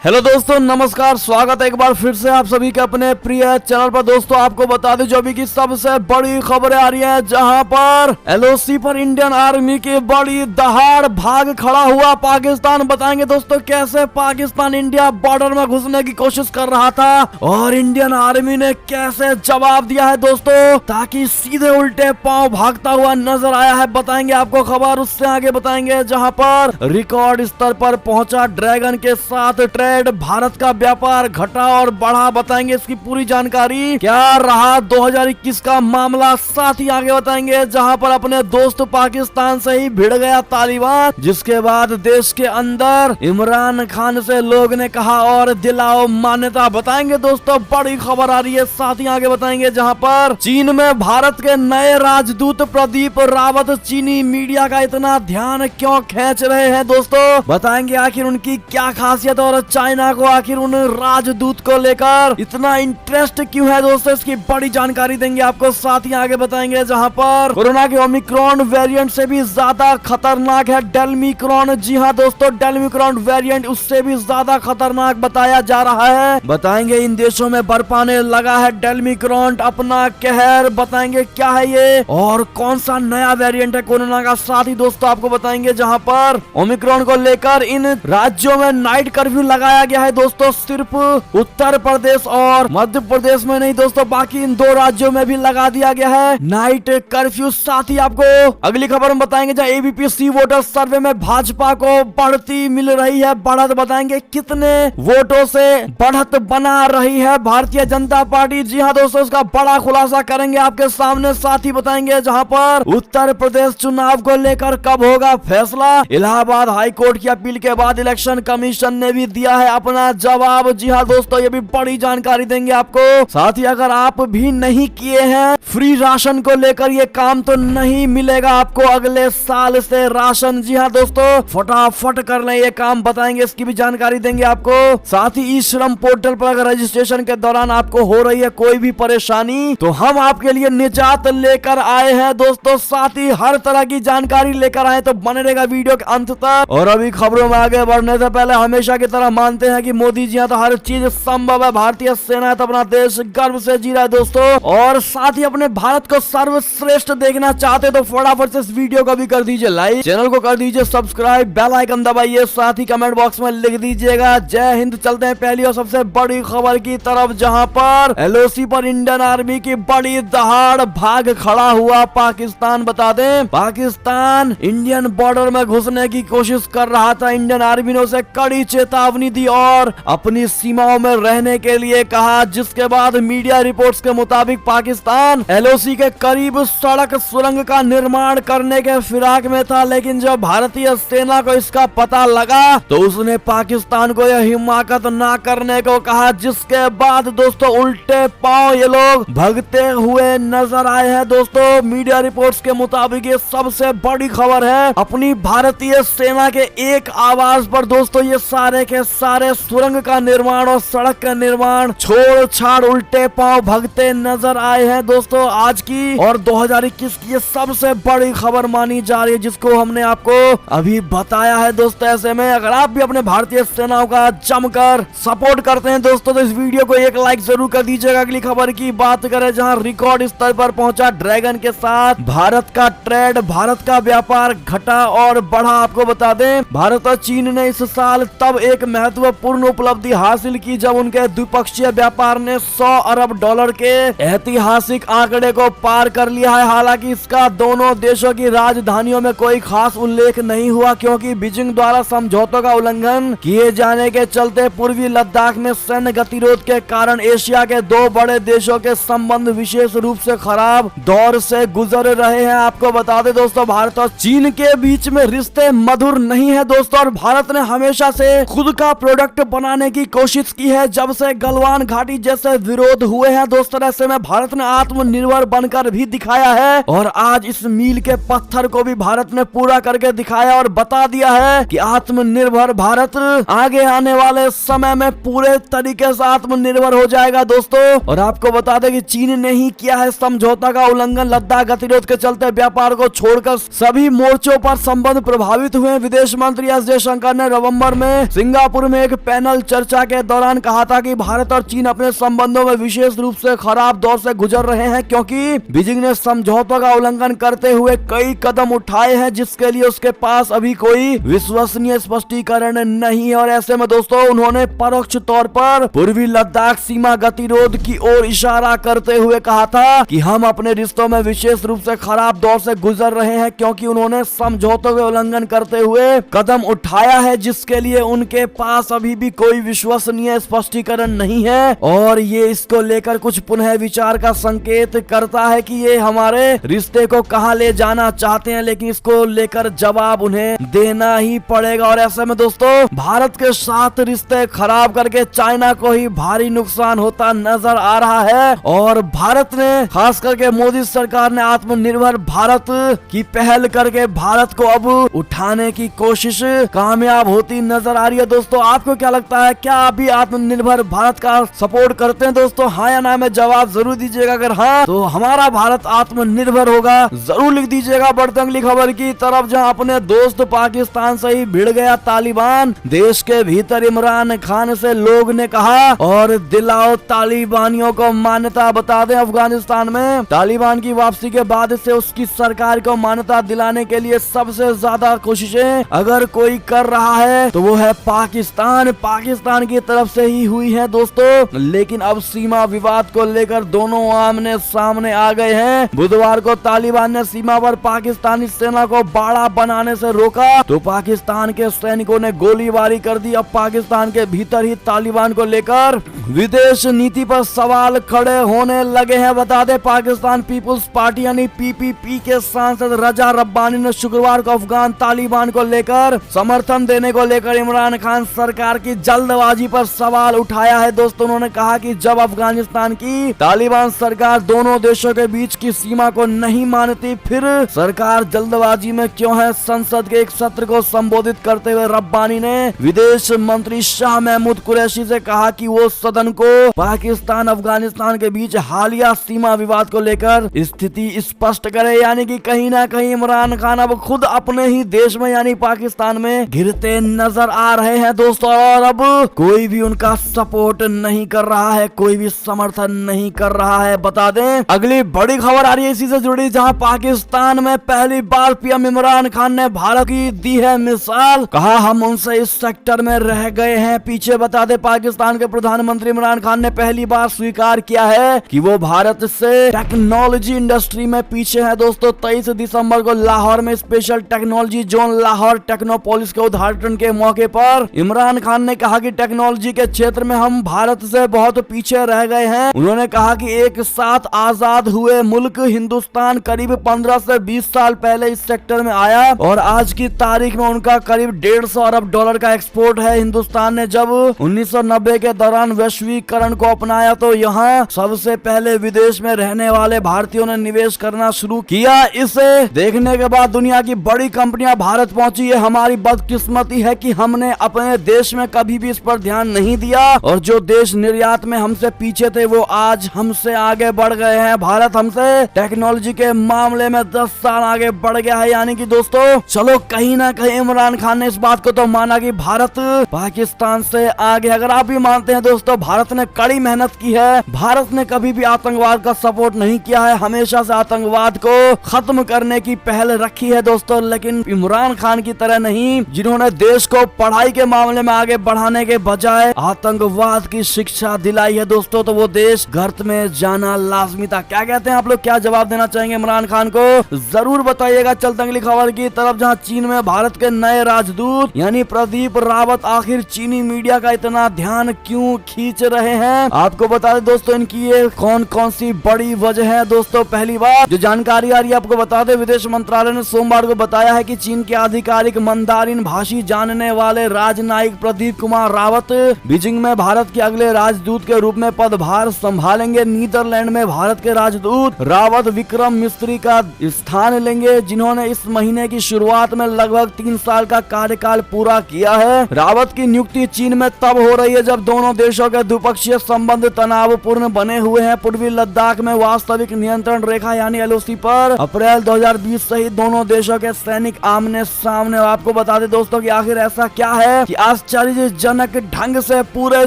Hello दोस्तों, नमस्कार। स्वागत है एक बार फिर से आप सभी के अपने प्रिय चैनल पर। दोस्तों आपको बता दें जो अभी की सबसे बड़ी खबरें आ रही हैं, जहां पर एलओसी पर इंडियन आर्मी की बड़ी दहाड़ भाग खड़ा हुआ पाकिस्तान। बताएंगे दोस्तों कैसे पाकिस्तान इंडिया बॉर्डर में घुसने की कोशिश कर रहा था और इंडियन आर्मी ने कैसे जवाब दिया है दोस्तों, ताकि सीधे उल्टे पांव भागता हुआ नजर आया है। बताएंगे आपको खबर। उससे आगे बताएंगे जहां पर रिकॉर्ड स्तर पर पहुंचा ड्रैगन के साथ भारत का व्यापार घटा और बढ़ा। बताएंगे इसकी पूरी जानकारी। क्या रहा 2021 का मामला, साथ ही आगे बताएंगे जहां पर अपने दोस्त पाकिस्तान से ही भिड़ गया तालिबान, जिसके बाद देश के अंदर इमरान खान से लोग ने कहा और दिलाओ मान्यता। बताएंगे दोस्तों बड़ी खबर आ रही है। साथ ही आगे बताएंगे जहां पर चीन में भारत के नए राजदूत प्रदीप रावत चीनी मीडिया का इतना ध्यान क्यों खींच रहे हैं दोस्तों। बताएंगे आखिर उनकी क्या खासियत और चाइना को आखिर उन राजदूत को लेकर इतना इंटरेस्ट क्यों है दोस्तों, इसकी बड़ी जानकारी देंगे आपको। साथ ही आगे बताएंगे जहां पर कोरोना के ओमिक्रॉन वेरिएंट से भी ज्यादा खतरनाक है डेल्मिक्रॉन। जी हां दोस्तों, डेल्मिक्रॉन वेरिएंट उससे भी ज्यादा खतरनाक बताया जा रहा है। बताएंगे इन देशों में बरपाने लगा है डेल्मिक्रॉन अपना कहर। बताएंगे क्या है ये और कौन सा नया वेरिएंट है कोरोना का। साथ ही दोस्तों आपको बताएंगे जहां पर ओमिक्रॉन को लेकर इन राज्यों में नाइट कर्फ्यू लगाया गया है दोस्तों। सिर्फ उत्तर प्रदेश और मध्य प्रदेश में नहीं दोस्तों, बाकी इन दो राज्यों में भी लगा दिया गया है नाइट कर्फ्यू। साथ ही आपको अगली खबर में बताएंगे जहां एबीपी सी वोटर सर्वे में भाजपा को बढ़ती मिल रही है बढ़त। बताएंगे कितने वोटों से बढ़त बना रही है भारतीय जनता पार्टी। जी हाँ दोस्तों, इसका बड़ा खुलासा करेंगे आपके सामने। साथ ही बताएंगे जहां पर उत्तर प्रदेश चुनाव को लेकर कब होगा फैसला। इलाहाबाद हाईकोर्ट की अपील के बाद इलेक्शन कमीशन ने भी दिया है अपना जवाब। जी हाँ दोस्तों, ये भी बड़ी जानकारी देंगे आपको। साथ ही अगर आप भी नहीं किए हैं फ्री राशन को लेकर ये काम, तो नहीं मिलेगा आपको अगले साल से राशन। जी हाँ दोस्तों, फटाफट कर लें ये काम। बताएंगे इसकी भी जानकारी देंगे आपको। साथ ही ई श्रम पोर्टल पर अगर रजिस्ट्रेशन के दौरान आपको हो रही है कोई भी परेशानी, तो हम आपके लिए निजात लेकर आए हैं दोस्तों। साथ ही हर तरह की जानकारी लेकर आए, तो बने रहेगा वीडियो के अंत तक। और अभी खबरों में आगे बढ़ने से पहले हमेशा की तरह मानते हैं कि मोदी जी तो हर चीज संभव है। भारतीय सेना तो अपना देश गर्व से जी रहा है दोस्तों। और साथ ही अपने भारत को सर्वश्रेष्ठ देखना चाहते तो फटाफट से इस वीडियो को भी कर दीजिए लाइक, चैनल को कर दीजिए सब्सक्राइब, बेल आइकन दबाइए। साथ ही कमेंट बॉक्स में लिख दीजिएगा जय हिंद। चलते हैं पहली और सबसे बड़ी खबर की तरफ, जहां पर एलओसी पर इंडियन आर्मी की बड़ी दहाड़ भाग खड़ा हुआ पाकिस्तान। बता दें पाकिस्तान इंडियन बॉर्डर में घुसने की कोशिश कर रहा था। इंडियन आर्मी ने उसे कड़ी चेतावनी दी और अपनी सीमाओं में रहने के लिए कहा, जिसके बाद मीडिया रिपोर्ट्स के मुताबिक पाकिस्तान एलओसी के करीब सड़क सुरंग का निर्माण करने के फिराक में था। लेकिन जब भारतीय सेना को इसका पता लगा तो उसने पाकिस्तान को यह हिमाकत ना करने को कहा, जिसके बाद दोस्तों उल्टे पांव ये लोग भगते हुए नजर आए हैं दोस्तों। मीडिया रिपोर्ट्स के मुताबिक ये सबसे बड़ी खबर है। अपनी भारतीय सेना के एक आवाज पर दोस्तों ये सारे के सारे सुरंग का निर्माण और सड़क का निर्माण छोड़ छाड़ उल्टे पांव भगते नजर आए हैं दोस्तों। आज की और 2021 की ये सबसे बड़ी खबर मानी जा रही है, जिसको हमने आपको अभी बताया है दोस्तों। ऐसे में अगर आप भी अपने भारतीय सेनाओं का जमकर सपोर्ट करते हैं दोस्तों, तो इस वीडियो को एक लाइक जरूर कर दीजिएगा। अगली खबर की बात करें जहां रिकॉर्ड स्तर पर पहुंचा ड्रैगन के साथ भारत का ट्रेड, भारत का व्यापार घटा और बढ़ा। आपको बता दें भारत और चीन ने इस साल तब एक महत्वपूर्ण उपलब्धि हासिल की जब उनके द्विपक्षीय व्यापार ने 100 अरब डॉलर के ऐतिहासिक आंकड़े को पार कर लिया है। हालांकि इसका दोनों देशों की राजधानियों में कोई खास उल्लेख नहीं हुआ, क्योंकि बीजिंग द्वारा समझौतों का उल्लंघन किए जाने के चलते पूर्वी लद्दाख में सैन्य गतिरोध के कारण एशिया के दो बड़े देशों के संबंध विशेष रूप से खराब दौर से गुजर रहे हैं। आपको बता दें दोस्तों भारत और चीन के बीच में रिश्ते मधुर नहीं है दोस्तों, और भारत ने हमेशा से खुद का प्रोडक्ट बनाने की कोशिश की है जब से गलवान घाटी जैसे विरोध हुए हैं दोस्तों। ऐसे में भारत ने आत्मनिर्भर बनकर भी दिखाया है और आज इस मील के पत्थर को भी भारत ने पूरा करके दिखाया और बता दिया है कि आत्मनिर्भर भारत आगे आने वाले समय में पूरे तरीके से आत्मनिर्भर हो जाएगा दोस्तों। और आपको बता दें कि चीन ने ही किया है समझौता का उल्लंघन। लद्दाख गतिरोध के चलते व्यापार को छोड़कर सभी मोर्चों पर संबंध प्रभावित हुए। विदेश मंत्री एस जयशंकर ने नवंबर में सिंगापुर में एक पैनल चर्चा के दौरान कहा था कि भारत और चीन अपने संबंधों में विशेष रूप से खराब दौर से गुजर रहे हैं, क्योंकि बीजिंग ने समझौतों का उल्लंघन करते हुए कई कदम उठाए हैं जिसके लिए उसके पास अभी कोई विश्वसनीय स्पष्टीकरण नहीं है। और ऐसे में दोस्तों उन्होंने परोक्ष तौर पर पूर्वी लद्दाख सीमा गतिरोध की ओर इशारा करते हुए कहा था कि हम अपने रिश्तों में विशेष रूप से खराब दौर से गुजर रहे हैं, क्योंकि उन्होंने समझौतों का उल्लंघन करते हुए कदम उठाया है जिसके लिए उनके पास अभी भी कोई विश्वसनीय स्पष्टीकरण नहीं है। और ये इसको लेकर कुछ पुनः विचार का संकेत करता है कि ये हमारे रिश्ते को कहां ले जाना चाहते हैं, लेकिन इसको लेकर जवाब उन्हें देना ही पड़ेगा। और ऐसे में दोस्तों भारत के साथ रिश्ते खराब करके चाइना को ही भारी नुकसान होता नजर आ रहा है। और भारत ने खास करके मोदी सरकार ने आत्मनिर्भर भारत की पहल करके भारत को अब उठाने की कोशिश कामयाब होती नजर आ रही है। दोस्तों आपको क्या लगता है, क्या आप भी आत्मनिर्भर भारत का सपोर्ट करते हैं? दोस्तों हाँ या ना में जवाब जरूर दीजिएगा। अगर हाँ तो हमारा भारत आत्मनिर्भर होगा जरूर लिख दीजिएगा। बढ़ते अगली खबर की तरफ, जहां अपने दोस्त पाकिस्तान से ही भिड़ गया तालिबान। देश के भीतर इमरान खान से लोग ने कहा और दिलाओ तालिबानियों को मान्यता। बता दें अफगानिस्तान में तालिबान की वापसी के बाद से उसकी सरकार को मान्यता दिलाने के लिए सबसे ज्यादा कोशिशें अगर कोई कर रहा है तो वो है पाकिस्तान की तरफ से ही हुई है दोस्तों। लेकिन अब सीमा विवाद को लेकर दोनों आमने सामने आ गए हैं। बुधवार को तालिबान ने सीमा पर पाकिस्तानी सेना को बाड़ा बनाने से रोका तो पाकिस्तान के सैनिकों ने गोलीबारी कर दी। अब पाकिस्तान के भीतर ही तालिबान को लेकर विदेश नीति पर सवाल खड़े होने लगे हैं। बता दें पाकिस्तान पीपुल्स पार्टी यानी पीपीपी के सांसद रजा रब्बानी ने शुक्रवार को अफगान तालिबान को लेकर समर्थन देने को लेकर इमरान खान सरकार की जल्दबाजी पर सवाल उठाया है। दोस्तों उन्होंने कहा कि जब अफगानिस्तान की तालिबान सरकार दोनों देशों के बीच की सीमा को नहीं मानती फिर सरकार जल्दबाजी में क्यों है। संसद के एक सत्र को संबोधित करते हुए रब्बानी ने विदेश मंत्री शाह महमूद कुरैशी से कहा कि वो सदन को पाकिस्तान अफगानिस्तान के बीच हालिया सीमा विवाद को लेकर स्थिति स्पष्ट करे, यानी कि कहीं ना कहीं इमरान खान अब खुद अपने ही देश में यानी पाकिस्तान में घिरते नजर आ रहे हैं दोस्तों। और अब कोई भी उनका सपोर्ट नहीं कर रहा है, कोई भी समर्थन नहीं कर रहा है। बता दें अगली बड़ी खबर आ रही है इसी से जुड़ी, जहां पाकिस्तान में पहली बार पीएम इमरान खान ने भारत की दी है मिसाल। कहा हम उनसे इस सेक्टर में रह गए हैं पीछे। बता दें पाकिस्तान के प्रधानमंत्री इमरान खान ने पहली बार स्वीकार किया है कि वो भारत से टेक्नोलॉजी इंडस्ट्री में पीछे है दोस्तों। 23 दिसंबर को लाहौर में special technology zone Lahore Technopolis के उद्घाटन के मौके पर इमरान खान ने कहा कि टेक्नोलॉजी के क्षेत्र में हम भारत से बहुत पीछे रह गए हैं। उन्होंने कहा कि एक साथ आजाद हुए मुल्क हिंदुस्तान करीब 15 से 20 साल पहले इस सेक्टर में आया और आज की तारीख में उनका करीब 150 अरब डॉलर का एक्सपोर्ट है। हिंदुस्तान ने जब 1990 के दौरान वैश्वीकरण को अपनाया तो यहाँ सबसे पहले विदेश में रहने वाले भारतीयों ने निवेश करना शुरू किया। इसे देखने के बाद दुनिया की बड़ी कंपनियां भारत पहुंची। ये हमारी बदकिस्मती है कि हमने अपने देश में कभी भी इस पर ध्यान नहीं दिया और जो देश निर्यात में हमसे पीछे थे वो आज हमसे आगे बढ़ गए हैं। भारत हमसे टेक्नोलॉजी के मामले में 10 साल आगे बढ़ गया है। यानी कि दोस्तों चलो कहीं ना कहीं इमरान खान ने इस बात को तो माना कि भारत पाकिस्तान से आगे। अगर आप भी मानते हैं दोस्तों भारत ने कड़ी मेहनत की है, भारत ने कभी भी आतंकवाद का सपोर्ट नहीं किया है, हमेशा से आतंकवाद को खत्म करने की पहल रखी है दोस्तों। लेकिन इमरान खान की तरह नहीं, जिन्होंने देश को पढ़ाई के मामले में आगे बढ़ाने के बजाय आतंकवाद की शिक्षा दिलाई है दोस्तों, तो वो देश गर्त में जाना लाजमी था। क्या कहते हैं आप लोग, क्या जवाब देना चाहेंगे इमरान खान को, जरूर बताइएगा। चलते अगली खबर की तरफ, जहां चीन में भारत के नए राजदूत यानी प्रदीप रावत आखिर चीनी मीडिया का इतना ध्यान क्यों खींच रहे हैं, आपको बता दें दोस्तों इनकी ये कौन कौन सी बड़ी वजह है। दोस्तों पहली बात जो जानकारी आ रही है आपको बता दें, विदेश मंत्रालय ने सोमवार को बताया है कि चीन के आधिकारिक मंदारिन भाषी जानने वाले राजनयिक प्रदीप कुमार रावत बीजिंग में भारत के अगले राजदूत के रूप में पदभार संभालेंगे। नीदरलैंड में भारत के राजदूत रावत विक्रम मिस्त्री का स्थान लेंगे, जिन्होंने इस महीने की शुरुआत में लगभग 3 साल का कार्यकाल पूरा किया है। रावत की नियुक्ति चीन में तब हो रही है जब दोनों देशों के द्विपक्षीय संबंध तनावपूर्ण बने हुए हैं। पूर्वी लद्दाख में वास्तविक नियंत्रण रेखा यानी एलओसी पर अप्रैल 2020 से ही दोनों देशों के सैनिक आमने सामने। आपको बता दें दोस्तों कि आखिर ऐसा क्या है कि आज आश्चर्यजनक ढंग से पूरे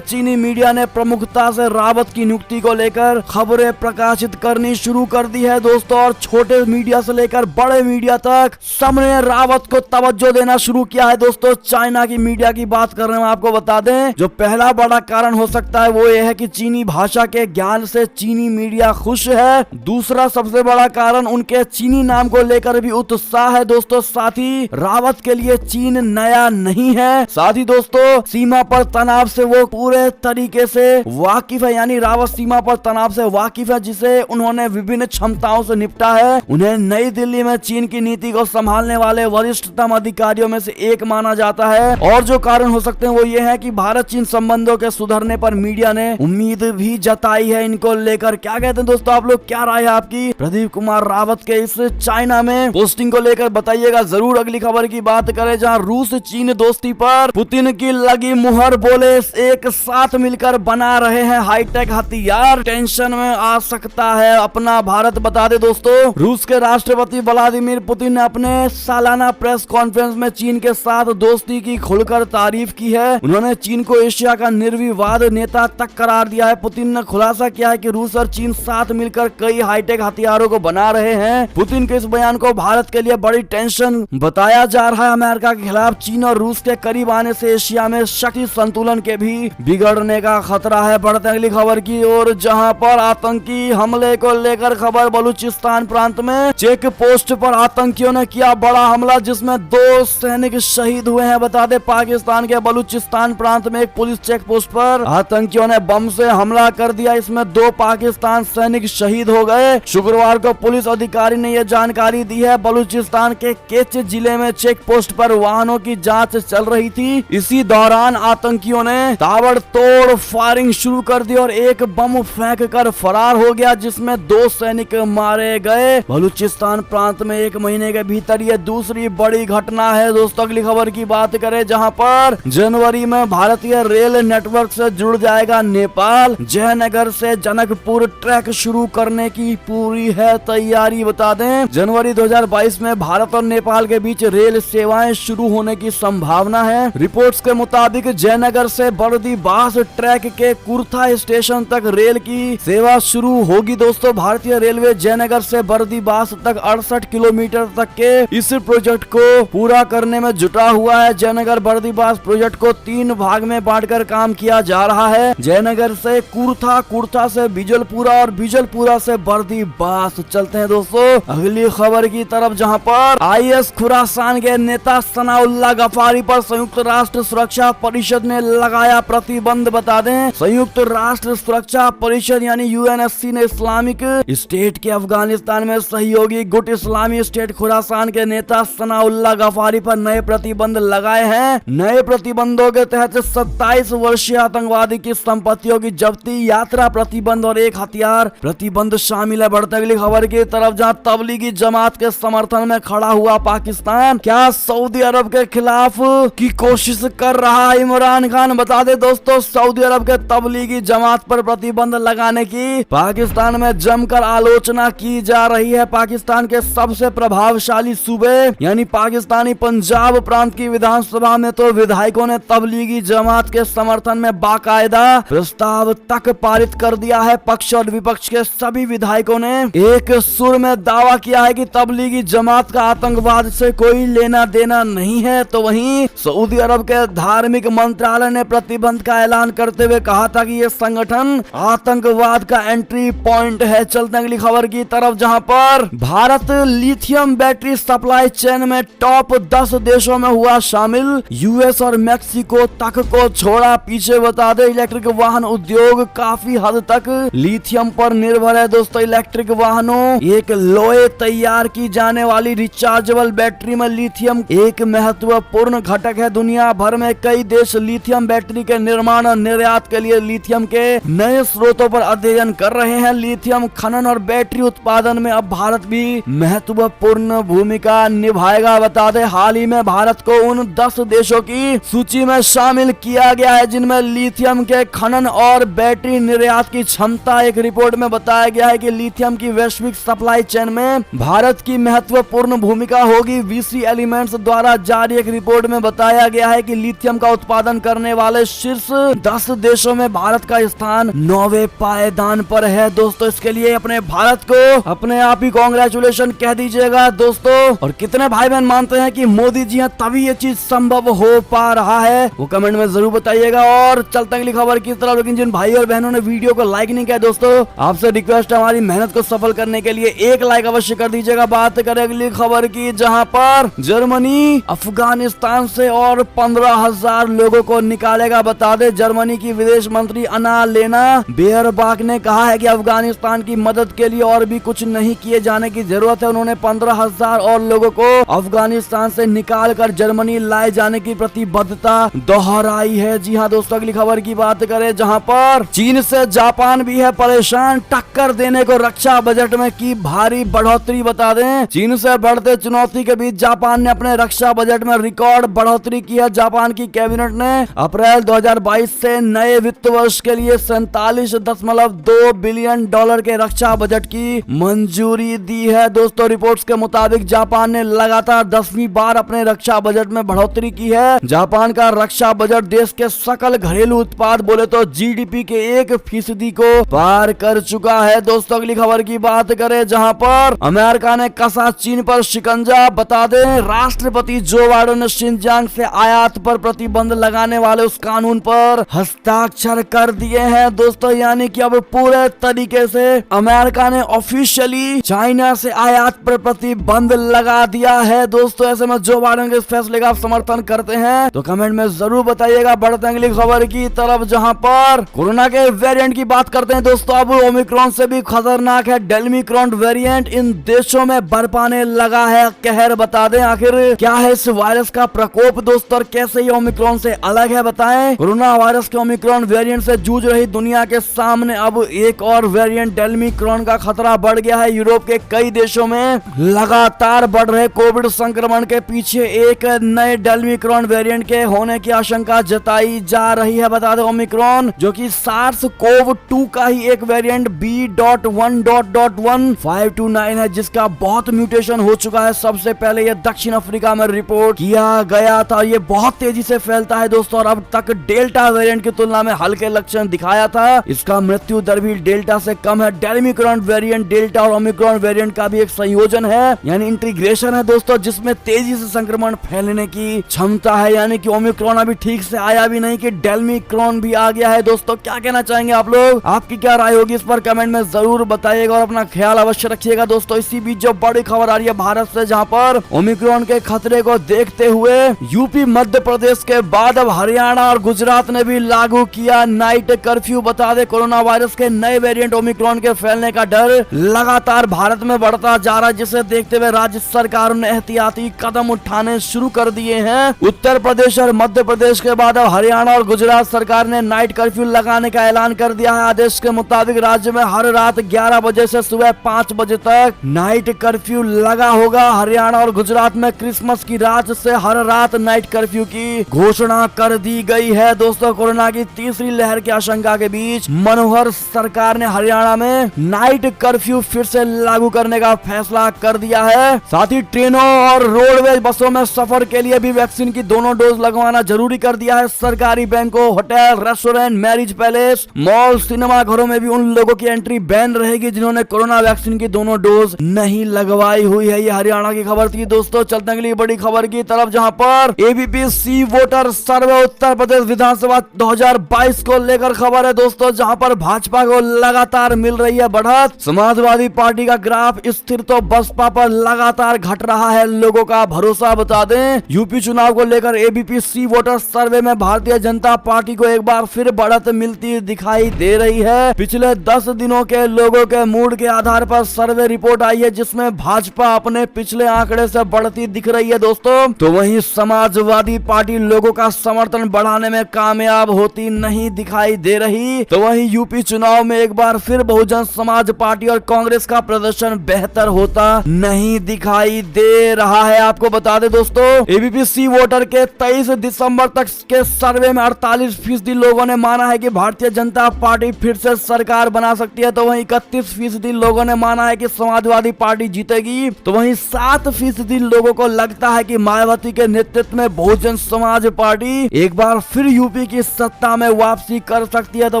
चीनी मीडिया ने प्रमुखता से रावत की नियुक्ति को लेकर खबरें प्रकाशित करनी शुरू कर दी है दोस्तों। और छोटे मीडिया से लेकर बड़े मीडिया तक सबने रावत को तवज्जो देना शुरू किया है दोस्तों। चाइना की मीडिया की बात कर रहे हैं, आपको बता दें जो पहला बड़ा कारण हो सकता है वो ये है कि चीनी भाषा के ज्ञान से चीनी मीडिया खुश है। दूसरा सबसे बड़ा कारण उनके चीनी नाम को लेकर भी उत्साह है दोस्तों। साथ ही रावत के लिए चीन नया नहीं है। साथ ही दोस्तों सीमा पर तनाव से वो पूरे तरीके से वाकिफ है, यानी रावत सीमा पर तनाव से वाकिफ है जिसे उन्होंने विभिन्न क्षमताओं से निपटा है। उन्हें नई दिल्ली में चीन की नीति को संभालने वाले वरिष्ठतम अधिकारियों में से एक माना जाता है। और जो कारण हो सकते हैं वो ये है कि भारत चीन संबंधों के सुधरने पर मीडिया ने उम्मीद भी जताई है इनको लेकर। क्या कहते हैं दोस्तों, आप लोग क्या राय है आपकी प्रदीप कुमार रावत के इस चाइना में पोस्टिंग को लेकर बताइएगा जरूर। अगली खबर की बात करें जहां रूस चीन दोस्ती पर पुतिन की लगी मुहर, बोले एक साथ मिलकर बना रहे हैं हाईटेक हथियार, टेंशन में आ सकता है अपना भारत। बता दे दोस्तों रूस के राष्ट्रपति व्लादिमीर पुतिन ने अपने सालाना प्रेस कॉन्फ्रेंस में चीन के साथ दोस्ती की खुलकर तारीफ की है। उन्होंने चीन को एशिया का निर्विवाद नेता तक करार दिया है। पुतिन ने खुलासा किया है कि रूस और चीन साथ मिलकर कई हाईटेक हथियारों को बना रहे हैं। पुतिन के इस बयान को भारत के लिए बड़ी टेंशन बताया जा रहा है। अमेरिका के खिलाफ चीन और रूस के करीब आने से एशिया में शक्ति संतुलन के भी बिगड़ने का खतरा है। बढ़ते अगली खबर की ओर जहां पर आतंकी हमले को लेकर खबर, बलूचिस्तान प्रांत में चेक पोस्ट पर आतंकियों ने किया बड़ा हमला जिसमें 2 सैनिक शहीद हुए हैं। बता दे पाकिस्तान के बलूचिस्तान प्रांत में एक पुलिस चेक पोस्ट पर आतंकियों ने बम से हमला कर दिया। इसमें 2 पाकिस्तान सैनिक शहीद हो गए। शुक्रवार को पुलिस अधिकारी ने यह जानकारी दी है। बलूचिस्तान के केच जिले में चेक पोस्ट पर वाहनों की जांच चल रही थी। इसी दौरान आतंकियों ने ताबड़तोड़ फायरिंग शुरू कर दी और एक बम फेंक कर फरार हो गया जिसमें 2 सैनिक मारे गए। बलूचिस्तान प्रांत में 1 महीने के भीतर यह दूसरी बड़ी घटना है दोस्तों। अगली खबर की बात करें जहां पर जनवरी में भारतीय रेल नेटवर्क से जुड़ जाएगा नेपाल। जयनगर से जनकपुर ट्रैक शुरू करने की पूरी है तैयारी। बता दें जनवरी 2022 में भारत और नेपाल के बीच रेल सेवाएं शुरू होने की संभावना है। रिपोर्ट्स के मुताबिक जयनगर से बर्दीबास ट्रैक के कुर्था स्टेशन तक रेल की सेवा शुरू होगी दोस्तों। भारतीय रेलवे जयनगर से बर्दीबास तक 68 किलोमीटर तक के इस प्रोजेक्ट को पूरा करने में जुटा हुआ है। जयनगर बर्दीबास प्रोजेक्ट को 3 भाग में बांटकर काम किया जा रहा है। जयनगर से कुर्था, कुर्था से बिजलपुरा और बिजलपुरा से बर्दीबास। चलते हैं दोस्तों अगली खबर की तरफ जहां पर IS खुरासान के नेता सनाउल्लाह गफारी पर संयुक्त राष्ट्र सुरक्षा परिषद ने लगाया प्रतिबंध। बता दें संयुक्त राष्ट्र सुरक्षा परिषद यानी UNSC ने इस्लामिक स्टेट के अफगानिस्तान में सहयोगी गुट इस्लामी स्टेट खुरासान के नेता सनाउल्लाह गफारी पर नए प्रतिबंध लगाए हैं। नए प्रतिबंधों के तहत 27 वर्षीय आतंकवादी की संपत्तियों की जब्ती, यात्रा प्रतिबंध और एक हथियार प्रतिबंध शामिल है। बढ़ते अगली खबर की तरफ जहां तबलीगी जमात के समर्थन में खड़ा हुआ पाकिस्तान क्या सऊदी अरब के खिलाफ की कोशिश कर रहा है इमरान खान। बता दे दोस्तों सऊदी अरब के तबलीगी जमात पर प्रतिबंध लगाने की पाकिस्तान में जमकर आलोचना की जा रही है। पाकिस्तान के सबसे प्रभावशाली सूबे यानी पाकिस्तानी पंजाब प्रांत की विधानसभा में तो विधायकों ने तबलीगी जमात के समर्थन में बाकायदा प्रस्ताव तक पारित कर दिया है। पक्ष और विपक्ष के सभी विधायकों ने एक सुर में दावा किया है कि तबलीगी जमात का आतंकवाद से कोई लेना देना नहीं है। तो वहीं सऊदी अरब के धार्मिक मंत्रालय ने प्रतिबंध का ऐलान करते हुए कहा था कि यह संगठन आतंकवाद का एंट्री पॉइंट है। चलते अगली खबर की तरफ जहां पर Bharat lithium battery supply chain में टॉप 10 देशों में हुआ शामिल। US और मैक्सिको तक को छोड़ा पीछे। बता दे इलेक्ट्रिक वाहन उद्योग काफी हद तक लिथियम पर निर्भर है दोस्तों। इलेक्ट्रिक वाहनों एक लोहे तैयार की जाने वाली रिचार्जेबल बैटरी में लिथियम एक महत्वपूर्ण घटक है। दुनिया भर में कई देश लिथियम बैटरी के निर्माण और निर्यात के लिए लिथियम के नए स्रोतों पर अध्ययन कर रहे हैं। लिथियम खनन और बैटरी उत्पादन में अब भारत भी महत्वपूर्ण भूमिका निभाएगा। बता दे हाल ही में भारत को उन 10 देशों की सूची में शामिल किया गया है जिनमें लिथियम के खनन और बैटरी निर्यात की क्षमता। एक रिपोर्ट में बताया गया है कि लिथियम की वैश्विक सप्लाई चेन में भारत की महत्वपूर्ण भूमिका होगी। VC एलिमेंट्स द्वारा जारी एक रिपोर्ट में बताया गया है कि लिथियम का उत्पादन करने वाले शीर्ष 10 देशों में भारत का स्थान 9वें पायदान पर है दोस्तों। इसके लिए अपने भारत को अपने आप ही कांग्रेचुलेशन कह दीजिएगा दोस्तों। और कितने भाई बहन मानते हैं कि मोदी जी हैं तभी ये चीज संभव हो पा रहा है, वो कमेंट में जरूर बताइएगा। और चलते अगली खबर की तरफ, लेकिन जिन भाई और बहनों ने वीडियो को लाइक नहीं किया दोस्तों, आपसे रिक्वेस्ट है हमारी मेहनत को सफल करने के लिए एक लाइक अवश्य कर दीजिएगा। बात करें अगली खबर की, जहां पर जर्मनी अफगानिस्तान से और 15,000 लोगों को निकालेगा। बता दे जर्मनी की विदेश मंत्री अन्नालेना बेयरबाक ने कहा है कि अफगानिस्तान की मदद के लिए और भी कुछ नहीं किए जाने की जरूरत है। उन्होंने 15,000 और लोगों को अफगानिस्तान से निकाल कर जर्मनी लाए जाने की प्रतिबद्धता दोहराई है। जी हाँ दोस्तों, अगली खबर की बात करें, जहां पर चीन से जापान भी है परेशान, टक्कर देने को रक्षा बजट में की भारी बढ़ोतरी। बता दें चीन से बढ़ते चुनौती के बीच जापान ने अपने रक्षा बजट में रिकॉर्ड बढ़ोतरी की है। जापान की कैबिनेट ने अप्रैल 2022 से नए वित्त वर्ष के लिए 47.2 बिलियन डॉलर के रक्षा बजट की मंजूरी दी है। दोस्तों रिपोर्ट्स के मुताबिक जापान ने लगातार 10वीं बार अपने रक्षा बजट में बढ़ोतरी की है। जापान का रक्षा बजट देश के सकल घरेलू उत्पाद बोले तो जीडीपी के 1% को पार कर चुका है। दोस्तों अगली खबर की बात करें, जहां पर अमेरिका ने कसा चीन पर शिकंजा। बता दें राष्ट्रपति जो बाइडेन ने शिनजियांग से आयात पर प्रतिबंध लगाने वाले उस कानून पर हस्ताक्षर कर दिए हैं दोस्तों। यानी कि अब पूरे तरीके से अमेरिका ने ऑफिशियली चाइना से आयात पर प्रतिबंध लगा दिया है दोस्तों। ऐसे में जो बाइडेन के इस फैसले का आप समर्थन करते हैं तो कमेंट में जरूर बताइएगा। बढ़ते हैं अगली खबर की तरफ, जहां पर कोरोना के वेरिएंट की बात करते हैं दोस्तों। अब ओमिक्रॉन से भी खतरनाक है डेल्मिक्रॉन वेरिएंट, इन देशों में बरपाने लगा है कहर। बता दें आखिर क्या है इस वायरस का प्रकोप दोस्तों और कैसे ये ओमिक्रॉन से अलग है, बताएं। कोरोना वायरस के ओमिक्रॉन वेरिएंट से जूझ रही दुनिया के सामने अब एक और वेरिएंट डेल्मिक्रॉन का खतरा बढ़ गया है। यूरोप के कई देशों में लगातार बढ़ रहे कोविड संक्रमण के पीछे एक नए डेल्मिक्रॉन वेरिएंट के होने की आशंका जताई जा रही है। बता दें ओमिक्रॉन जो कि SARS-CoV-2 का ही एक वेरिएंट B.1.1.1529 है, जिसका बहुत म्यूटेशन हो चुका है। सबसे पहले ये दक्षिण अफ्रीका में रिपोर्ट किया गया था। ये बहुत तेजी से फैलता है दोस्तों और अब तक डेल्टा वेरिएंट की तुलना में हल्के लक्षण दिखाया था। इसका मृत्यु दर भी डेल्टा से कम है। डेल्मिक्रॉन वेरिएंट डेल्टा और ओमिक्रॉन वेरिएंट का भी एक संयोजन है, यानी इंटीग्रेशन है दोस्तों, जिसमें तेजी से संक्रमण फैलने की क्षमता है। यानी कि ओमिक्रॉन अभी ठीक से आया भी नहीं कि डेल्मिक्रॉन भी आ गया है। दोस्तों क्या कहना चाहेंगे आप लोग, आपकी क्या राय होगी इस पर कमेंट में जरूर बताइएगा और अपना ख्याल अवश्य रखिएगा दोस्तों। इसी बीच जो बड़ी खबर आ रही है भारत से, जहां पर ओमिक्रॉन के खतरे को देखते हुए यूपी मध्य प्रदेश के बाद अब हरियाणा और गुजरात ने भी लागू किया नाइट कर्फ्यू। बता दे कोरोना वायरस के नए वेरिएंट ओमिक्रॉन के फैलने का डर लगातार भारत में बढ़ता जा रहा है, जिसे देखते हुए राज्य सरकारों ने एहतियाती कदम उठाने शुरू कर दिए हैं। उत्तर प्रदेश और मध्य प्रदेश के बाद अब हरियाणा और गुजरात सरकार ने नाइट कर्फ्यू लगाने का ऐलान कर दिया है। आदेश के मुताबिक राज्य में हर रात 11 बजे से सुबह 5 बजे तक नाइट कर्फ्यू लगा होगा। हरियाणा और गुजरात में क्रिसमस की रात से हर रात नाइट कर्फ्यू की घोषणा कर दी गई है। दोस्तों कोरोना की तीसरी लहर की आशंका के बीच मनोहर सरकार ने हरियाणा में नाइट कर्फ्यू फिर से लागू करने का फैसला कर दिया है। साथ ही ट्रेनों और रोडवेज बसों में सफर के लिए भी वैक्सीन की दोनों डोज लगवाना जरूरी कर दिया है। सरकारी बैंकों, hotel, restaurant, marriage palace, mall, cinema घरों में भी उन लोगों की एंट्री बैन रहेगी जिन्होंने कोरोना वैक्सीन की दोनों डोज नहीं लगवाई हुई है। ये हरियाणा की खबर थी दोस्तों। चलते अगली बड़ी खबर की तरफ, जहां पर एबीपी सी वोटर सर्वे उत्तर प्रदेश विधानसभा 2022 को लेकर खबर है दोस्तों, जहां पर भाजपा को लगातार मिल रही है बढ़त। समाजवादी पार्टी का ग्राफ स्थिर तो बसपा पर लगातार घट रहा है लोगों का भरोसा। बता दें यूपी चुनाव को लेकर एबीपी सी वोटर सर्वे में भारतीय जनता पार्टी को एक बार फिर बढ़त मिलती दिखाई दे रही है। पिछले 10 दिनों के लोगों के मूड के आधार पर सर्वे रिपोर्ट आई है, जिसमें भाजपा अपने पिछले आंकड़े से बढ़ती दिख रही है दोस्तों। तो वहीं समाजवादी पार्टी लोगों का समर्थन बढ़ाने में कामयाब होती नहीं दिखाई दे रही। तो वहीं यूपी चुनाव में एक बार फिर बहुजन समाज पार्टी और कांग्रेस का प्रदर्शन बेहतर होता नहीं दिखाई दे रहा है। आपको बता दें दोस्तों एबीपी सी वोटर के 23 दिसंबर तक के सर्वे में 48% लोगों ने माना है कि भारतीय जनता पार्टी फिर से सरकार बना सकती है। तो वहीं 31% लोगों ने माना है कि समाजवादी पार्टी जीतेगी। तो वहीं 7% लोगों को लगता है कि मायावती के नेतृत्व में बहुजन समाज पार्टी एक बार फिर यूपी की सत्ता में वापसी कर सकती है, तो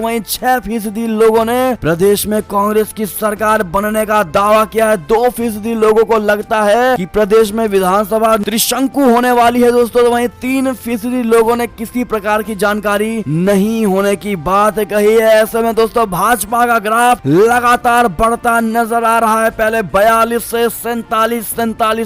वहीं 6% लोगों ने प्रदेश में कांग्रेस की सरकार बनने का दावा किया है। 2% लोगों को लगता है कि प्रदेश में विधानसभा त्रिशंकु होने वाली है दोस्तों, तो वहीं 3% लोगों ने किसी प्रकार की जानकारी नहीं होने की बात कही है। ऐसे में दोस्तों भाजपा का ग्राफ लगातार बढ़ता नजर आ रहा है। पहले 42 से 47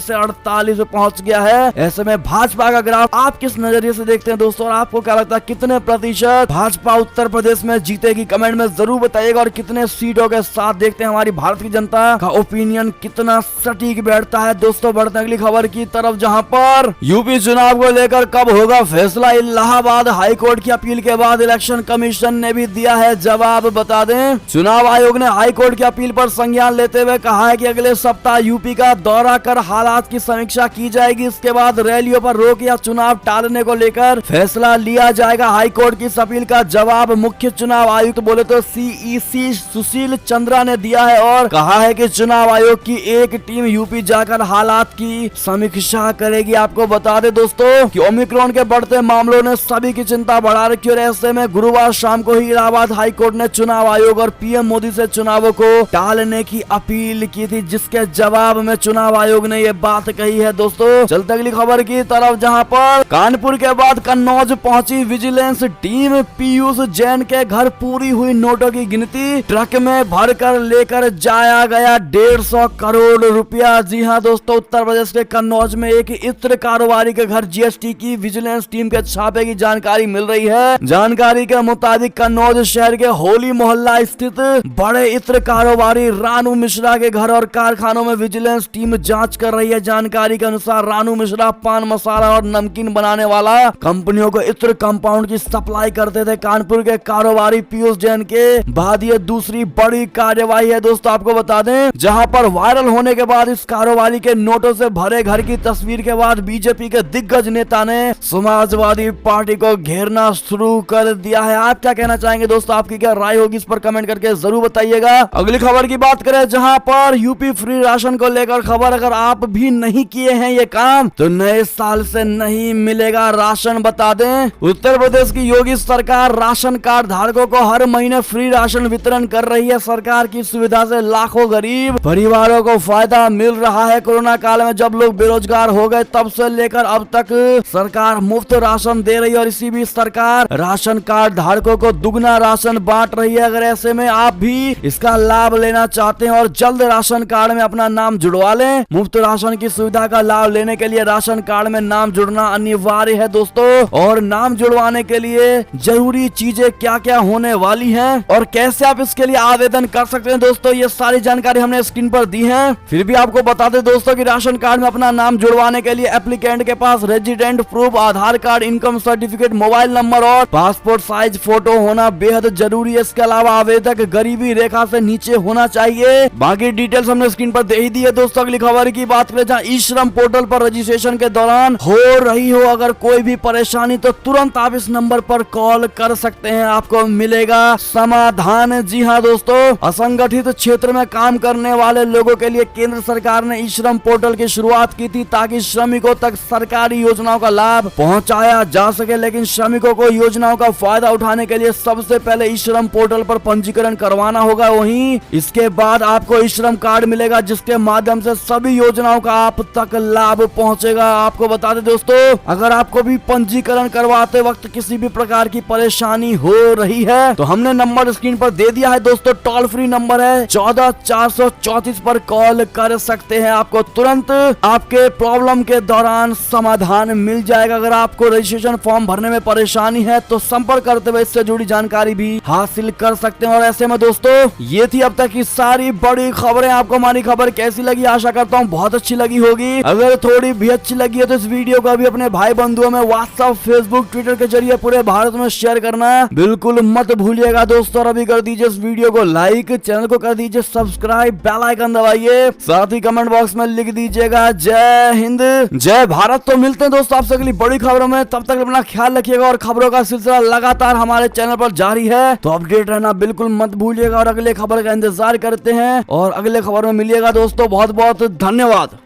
से 48 पहुंच गया है। ऐसे में भाजपा का ग्राफ आप किस नजरिए से देखते हैं दोस्तों, और आपको क्या लगता है कितने प्रतिशत भाजपा उत्तर प्रदेश में जीतेगी, कमेंट में जरूर बताइएगा। और कितने सीटों के साथ देखते हैं हमारी भारत की जनता का ओपिनियन कितना सटीक बैठता है। दोस्तों बढ़ते अगली खबर की तरफ, जहां पर यूपी चुनाव को लेकर कब होगा फैसला। इलाहाबाद हाईकोर्ट की अपील के बाद इलेक्शन कमीशन ने भी दिया है जवाब। बता दें चुनाव आयोग ने हाईकोर्ट की अपील पर संज्ञान लेते हुए कहा है कि अगले सप्ताह यूपी का दौरा कर हालात की समीक्षा की जाएगी। इसके बाद रैलियों पर रोक या चुनाव टालने को लेकर फैसला लिया जाएगा। हाईकोर्ट की इस अपील का जवाब मुख्य चुनाव आयुक्त बोले तो CEC सुशील चंद्रा ने दिया है और कहा है कि चुनाव आयोग की एक टीम यूपी जाकर हालात की समीक्षा करेगी। आपको बता दें दोस्तों कि ओमिक्रॉन के बढ़ते मामलों ने सभी की चिंता बढ़ा रखी है। ऐसे में गुरुवार शाम को ही इलाहाबाद हाईकोर्ट ने चुनाव आयोग और PM मोदी से चुनावों को टालने की अपील की थी, जिसके जवाब में चुनाव आयोग ने ये बात कही है। दोस्तों चलते अगली खबर की तरफ, जहां पर कानपुर के बाद कन्नौज पहुंची विजिलेंस टीम। पीयूष जैन के घर पूरी हुई नोटों की गिनती, ट्रक में भरकर लेकर जाया गया 150 करोड़ रुपया। जी हां दोस्तों, उत्तर प्रदेश के कन्नौज में एक इत्र कारोबारी के घर GST की विजिलेंस टीम के छापे की जानकारी मिल रही है। जानकारी के मुताबिक कन्नौज शहर के होली मोहल्ला स्थित बड़े इत्र कारोबारी रानू मिश्रा के घर और कारखानों में विजिलेंस टीम जांच कर रही है। जानकारी के अनुसार रानू मिश्रा पान मसाला और नमकीन बनाने वाला कंपनियों को इत्र कंपाउंड की सप्लाई करते थे। कानपुर के कारोबारी पीयूष जैन के बाद ये दूसरी बड़ी कार्यवाही है। दोस्तों आपको बता दें, जहां पर वायरल होने के बाद इस कारोबारी के नोटों से भरे घर की तस्वीर के बाद बीजेपी के दिग्गज नेता ने समाजवादी पार्टी को घेरना शुरू कर दिया है। आप क्या कहना चाहेंगे दोस्तों, आपकी क्या राय होगी इस पर कमेंट करके जरूर बताइएगा। अगली खबर की बात करें, जहां पर यूपी फ्री राशन को लेकर खबर, अगर आप भी नहीं किए हैं ये काम तो नए साल से नहीं मिलेगा राशन। बता दें उत्तर प्रदेश की योगी सरकार राशन कार्ड धारकों को हर महीने फ्री राशन वितरण कर रही है। सरकार की सुविधा से लाखों गरीब परिवारों को फायदा मिल रहा है। कोरोना काल में जब लोग बेरोजगार हो गए तब से लेकर अब तक सरकार मुफ्त राशन दे रही है और इसी बीच सरकार राशन कार्ड धारकों को दुगना राशन बांट रही है। अगर ऐसे में आप भी इसका लाभ लेना चाहते हैं और जल्द राशन कार्ड में अपना नाम जुड़वा लें, मुफ्त राशन की सुविधा का लाभ लेने के लिए राशन कार्ड में नाम जुड़ना अनिवार्य है दोस्तों। और नाम जुड़वाने के लिए जरूरी चीजें क्या क्या होने वाली हैं और कैसे आप इसके लिए आवेदन कर सकते हैं दोस्तों, ये सारी जानकारी हमने स्क्रीन पर दी है। फिर भी आपको बता दें दोस्तों कि राशन कार्ड में अपना नाम जुड़वाने के लिए एप्लीकेंट के पास resident proof, Aadhaar card, income certificate, mobile number और पासपोर्ट साइज फोटो होना बेहद जरूरी है। इसके अलावा आवेदक गरीबी रेखा से नीचे होना चाहिए। बाकी डिटेल्स हमने स्क्रीन पर दे ही दी है दोस्तों। अगली खबर की बात करें, जहां ई श्रम पोर्टल पर रजिस्ट्रेशन के दौरान हो रही हो अगर कोई भी परेशानी तो तुरंत आप इस नंबर पर कॉल कर सकते हैं, आपको मिलेगा समाधान। जी हाँ दोस्तों, असंगठित क्षेत्र में काम करने वाले लोगों के लिए केंद्र सरकार ने ई श्रम पोर्टल की शुरुआत की थी ताकि श्रमिकों तक सरकारी योजनाओं का लाभ पहुंचाया जा सके। लेकिन श्रमिकों को योजनाओं का फायदा उठाने के लिए सबसे पहले ई श्रम पोर्टल पर पंजीकरण करवाना होगा। वहीं इसके बाद आपको ई श्रम कार्ड मिलेगा जिसके माध्यम से सभी योजनाओं का आप तक लाभ पहुंचेगा। आपको बता दें दोस्तों, अगर आपको भी पंजीकरण करवाते वक्त किसी भी प्रकार की परेशानी हो रही है तो हमने नंबर स्क्रीन पर दे दिया है दोस्तों। टोल फ्री नंबर है 14 पर कॉल कर सकते हैं, आपको तुरंत आपके प्रॉब्लम के दौरान समाधान मिल जाएगा। अगर आपको रजिस्ट्रेशन फॉर्म भरने में परेशानी है तो संपर्क करते हुए इससे जुड़ी जानकारी भी हासिल कर सकते हैं। और ऐसे में दोस्तों ये थी अब तक की सारी बड़ी खबरें। आपको हमारी खबर कैसी लगी, आशा करता हूँ बहुत अच्छी लगी होगी। अगर थोड़ी भी अच्छी लगी है तो इस वीडियो को भी अपने भाई बंधुओं में व्हाट्सएप, फेसबुक, ट्विटर के जरिए पूरे भारत में शेयर करना बिल्कुल मत भूलिएगा दोस्तों। और अभी कर दीजिए इस वीडियो को लाइक, चैनल को कर दीजिए सब्सक्राइब, बेल आइकन दबाइए, साथ ही कमेंट बॉक्स में लिख दीजिएगा जय हिंद, जय भारत। तो मिलते हैं दोस्तों आपसे अगली बड़ी खबरों में, तब तक अपना ख्याल रखिएगा। और खबरों का सिलसिला लगातार हमारे चैनल पर जारी है तो अपडेट रहना बिल्कुल मत भूलिएगा और अगले खबर का इंतजार करते हैं और अगले खबर में मिलिएगा दोस्तों। बहुत बहुत धन्यवाद।